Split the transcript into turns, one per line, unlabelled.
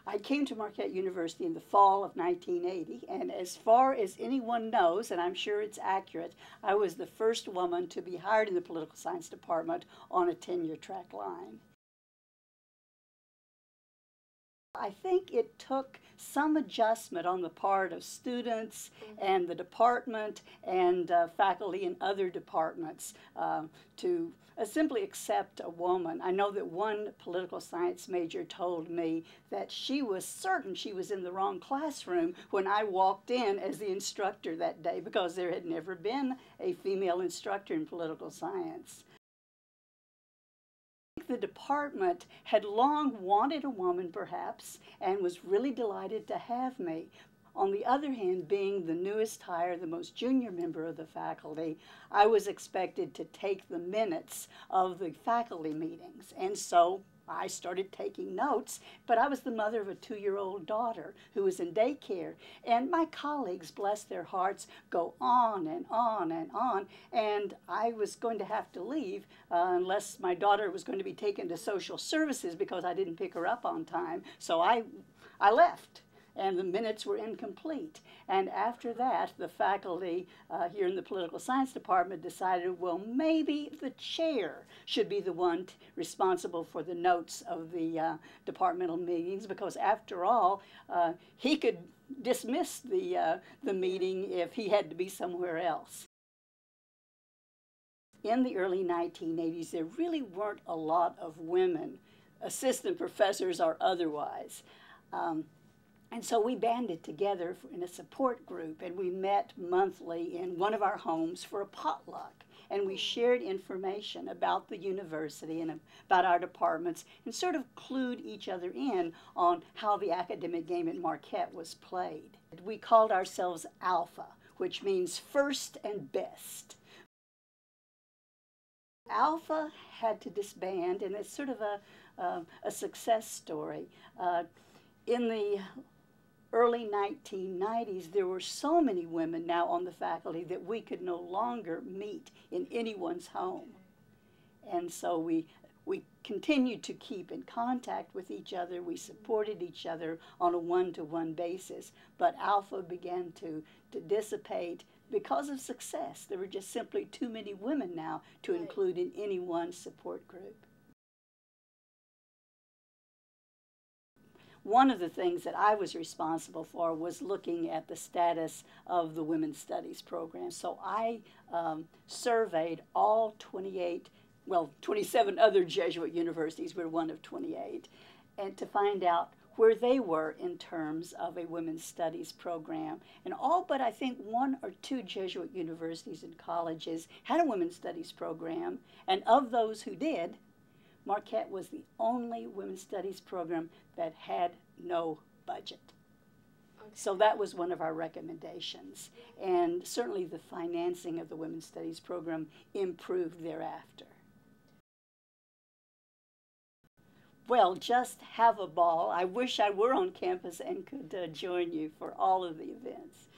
I came to Marquette University in the fall of 1980, and as far as anyone knows, and I'm sure it's accurate, I was the first woman to be hired in the political science department on a tenure track line. I think it took some adjustment on the part of students and the department and faculty in other departments to simply accept a woman. I know that one political science major told me that she was certain she was in the wrong classroom when I walked in as the instructor that day because there had never been a female instructor in political science. The department had long wanted a woman, perhaps, and was really delighted to have me. On the other hand, being the newest hire, the most junior member of the faculty, I was expected to take the minutes of the faculty meetings, and so I started taking notes, but I was the mother of a 2-year-old daughter who was in daycare, and my colleagues, bless their hearts, go on and on and on, and I was going to have to leave unless my daughter was going to be taken to social services because I didn't pick her up on time, so I left. And the minutes were incomplete. And after that, the faculty here in the political science department decided, well, maybe the chair should be the one responsible for the notes of the departmental meetings, because after all, he could dismiss the meeting if he had to be somewhere else. In the early 1980s, there really weren't a lot of women, assistant professors or otherwise. And so we banded together in a support group, and we met monthly in one of our homes for a potluck. And we shared information about the university and about our departments and sort of clued each other in on how the academic game at Marquette was played. We called ourselves Alpha, which means first and best. Alpha had to disband, and it's sort of a success story. In the early 1990s, there were so many women now on the faculty that we could no longer meet in anyone's home. And so we continued to keep in contact with each other. We supported each other on a one-to-one basis. But Alpha began to dissipate because of success. There were just simply too many women now to include in any one support group. One of the things that I was responsible for was looking at the status of the Women's Studies program. So I surveyed all 27 other Jesuit universities, we're one of 28, and to find out where they were in terms of a Women's Studies program. And all but I think 1 or 2 Jesuit universities and colleges had a Women's Studies program, and of those who did, Marquette was the only women's studies program that had no budget. Okay. So that was one of our recommendations. And certainly the financing of the women's studies program improved thereafter. Well, just have a ball. I wish I were on campus and could join you for all of the events.